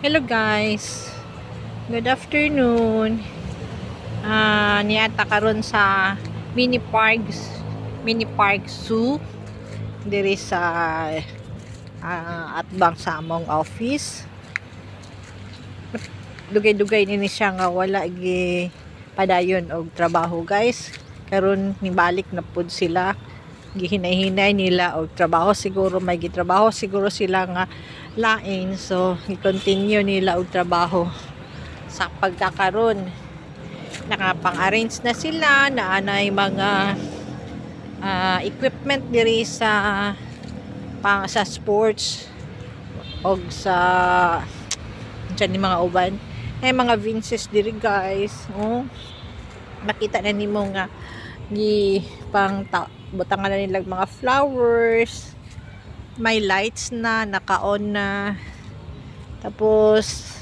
Hello guys. Good afternoon. Niyata karon sa mini park zoo diri sa atbang sa among office. Dugay-dugay nini siya nga wala gi padayon og trabaho guys. Karon nibalik na pud sila. Gihinay-hinay nila og trabaho, siguro may gitrabaho siguro sila nga lain, so i-continue nila og trabaho sa pagkakaroon. Nakapang-arrange na sila, naanay mga equipment diri sa sports og sa dyan ni mga uban ay mga Vinces diri guys. Makita na nimo nga butangan na nilang mga flowers, may lights na naka-on na, tapos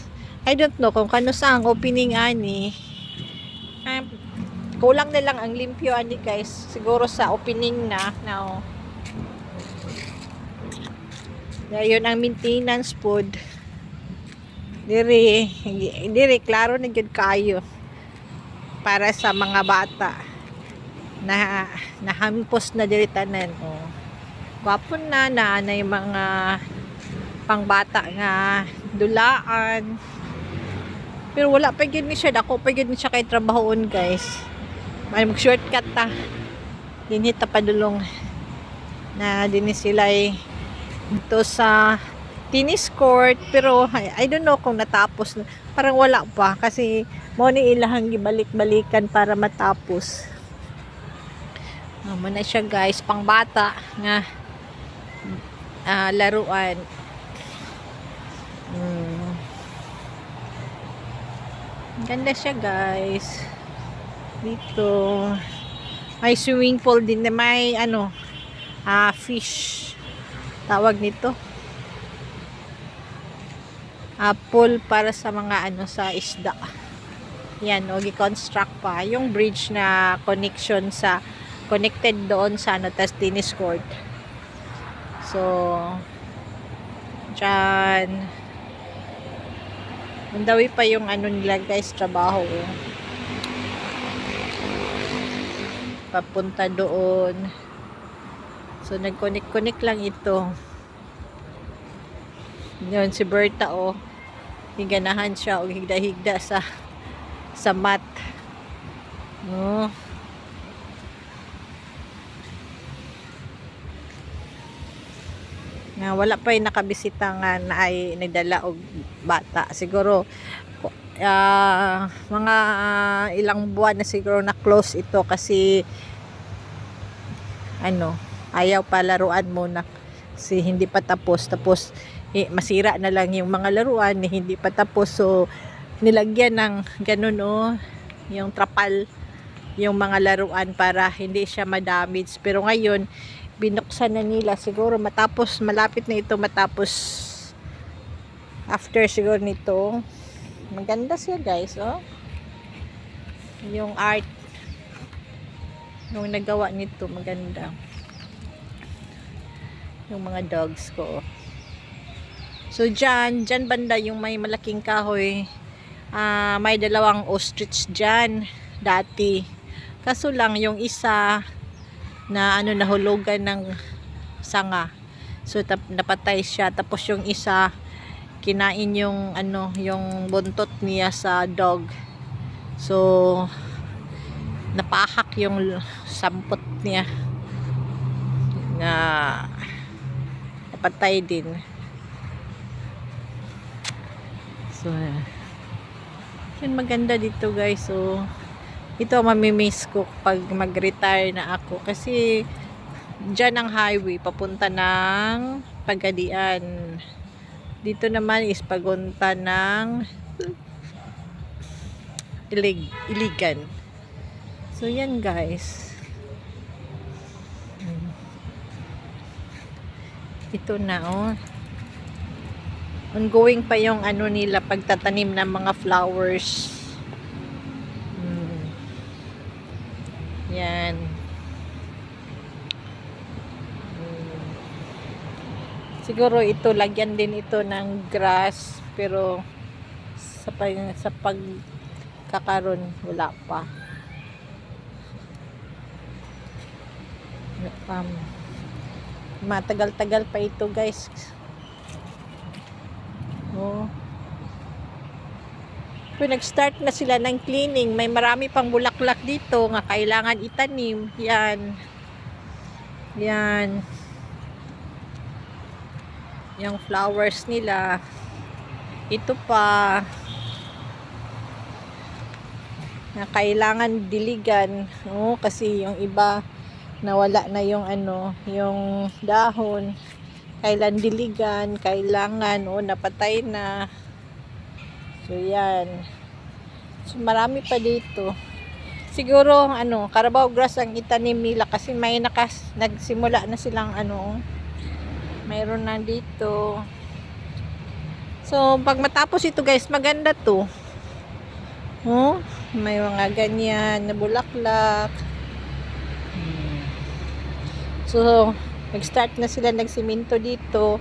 I don't know kung kano sa ang opening ani. Kulang na lang ang limpyo ani guys, siguro sa opening na now. Dayon ang maintenance food diri klaro na gyud kayo para sa mga bata na nahampos na diri tanan. Gwapo na yung mga pangbata nga dulaan, pero wala pa gyud ni siya, dako pa gyud ni siya kay trabahoon guys. May mag shortcut ta dinhi ta padulong na dinhi sila dito sa tennis court, pero I don't know kung natapos, parang wala pa kasi mo ni ilahang gibalik-balikan para matapos. Muna siya guys, pang bata nga laruan. Ganda siya guys. Dito may swimming pool din na may fish tawag nito, pool para sa mga sa isda. Yan, gi-construct pa yung bridge na connected doon sa tas tennis court. So dyan mandawi pa yung nila guys, trabaho papunta doon. So nag-connect lang ito. Yun si Berta higanahan siya o higda-higda sa mat. Nga wala pa yung nakabisita nga na ay nagdala og bata, siguro mga ilang buwan na siguro na close ito kasi ayaw pa laruan muna kasi hindi pa tapos masira na lang yung mga laruan hindi pa tapos, so nilagyan ng ganun yung trapal yung mga laruan para hindi siya ma-damage. Pero ngayon binuksan na nila, siguro malapit na ito matapos, after siguro nito. Maganda siya guys, yung art yung nagawa nito, maganda yung mga dogs ko. So dyan banda yung may malaking kahoy, may dalawang ostrich dyan dati, kaso lang yung isa na nahulugan ng sanga, so napatay siya, tapos yung isa kinain yung yung buntot niya sa dog, so napahak yung sampot niya na napatay din. So yun, maganda dito guys. So ito mamimiss ko pag mag-retire na ako kasi dyan ang highway papunta ng Pagadian, dito naman is pagunta ng Iligan. So yan guys, ito na ongoing pa yung nila pagtatanim ng mga flowers. Yan. Siguro ito, lagyan din ito ng grass. Pero sa pagkakaroon, wala pa. Matagal-tagal pa ito, guys. Oh. Nag-start na sila ng cleaning. May marami pang bulaklak dito nga kailangan itanim. Yan. Yan. Yung flowers nila. Ito pa. Na kailangan diligan. Oh, kasi yung iba nawala na yung yung dahon. Kailan diligan, kailangan napatay na. So yan. So marami pa dito. Siguro Carabao grass ang itanim nila kasi may nagsimula na silang mayroon na dito. So pag matapos ito, guys, maganda to. Oh, may mga ganyan na bulaklak. So nag-start na sila nagsimento dito.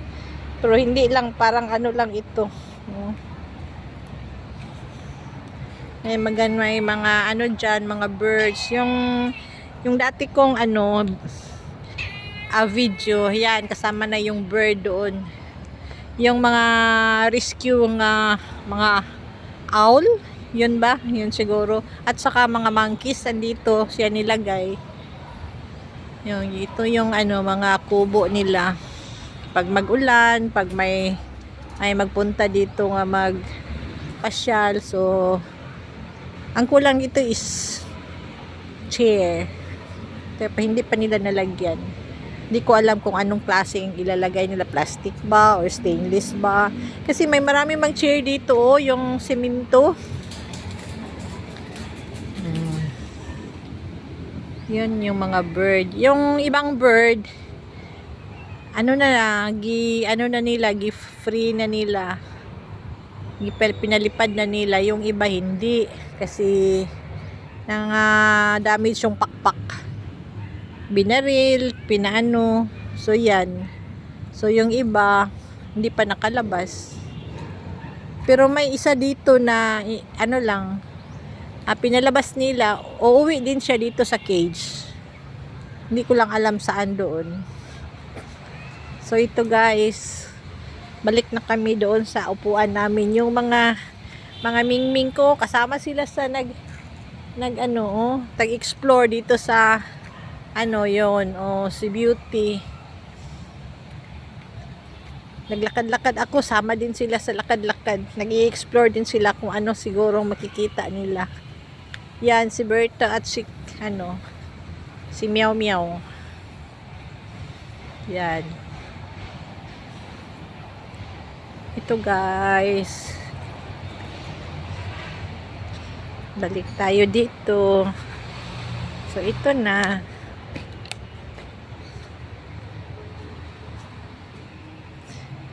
Pero hindi lang, parang lang ito. May mga dyan, mga birds. Yung dati kong video, yan, kasama na yung bird doon. Yung mga rescue mga owl, yun ba? Yun siguro. At saka mga monkeys, andito siya nilagay. Ito yung mga kubo nila. Pag mag-ulan, pag may magpunta dito nga magpasyal, so ang kulang dito is chair. Pero hindi pa nila nalagyan. Hindi ko alam kung anong klaseng ilalagay nila, plastic ba or stainless ba. Kasi may marami mang chair dito, yung semento. Yun yung mga bird. Yung ibang bird, free na nila. Pinalipad na nila. Yung iba hindi. Kasi damage yung pakpak. Binaril, So yan. So yung iba, hindi pa nakalabas. Pero may isa dito na, pinalabas nila, uuwi din siya dito sa cage. Hindi ko lang alam saan doon. So ito, guys, balik na kami doon sa upuan namin. Yung mga mingming ko, kasama sila sa tag-explore dito sa si Beauty. Naglakad-lakad ako, sama din sila sa lakad-lakad. Nag-i-explore din sila kung siguro makikita nila. Yan, si Berta at si Meow Meow. Yan. Ito, guys. Balik tayo dito. So ito na.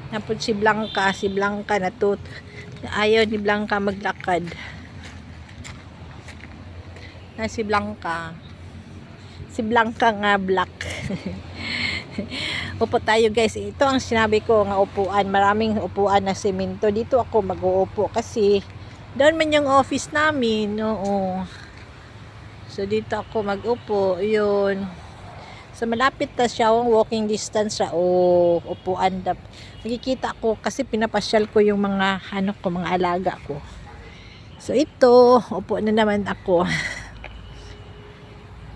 Napod si Blanca ayaw ni Blanca maglakad. Si Blanca nga black. Upo tayo, guys. Ito ang sinabi ko nga upuan. Maraming upuan na semento. Dito ako mag-uupo kasi doon man yung office namin. Oo. So dito ako mag-upo. Yun. So malapit na siya, walking distance siya. Upuan. Nakikita ko kasi pinapasyal ko yung mga mga alaga ko. So ito, upo na naman ako.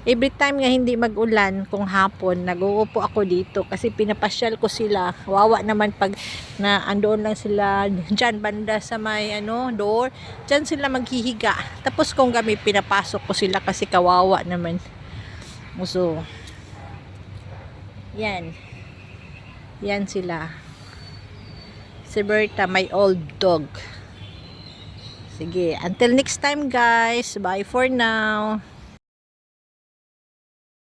Every time nga hindi mag-ulan, kung hapon, nag-uupo ako dito kasi pinapasyal ko sila. Wawa naman pag andoon lang sila dyan banda sa may door. Dyan sila maghihiga. Tapos kung kami pinapasok ko sila kasi kawawa naman. So, yan. Yan sila. Si Berta, my old dog. Sige, until next time, guys. Bye for now.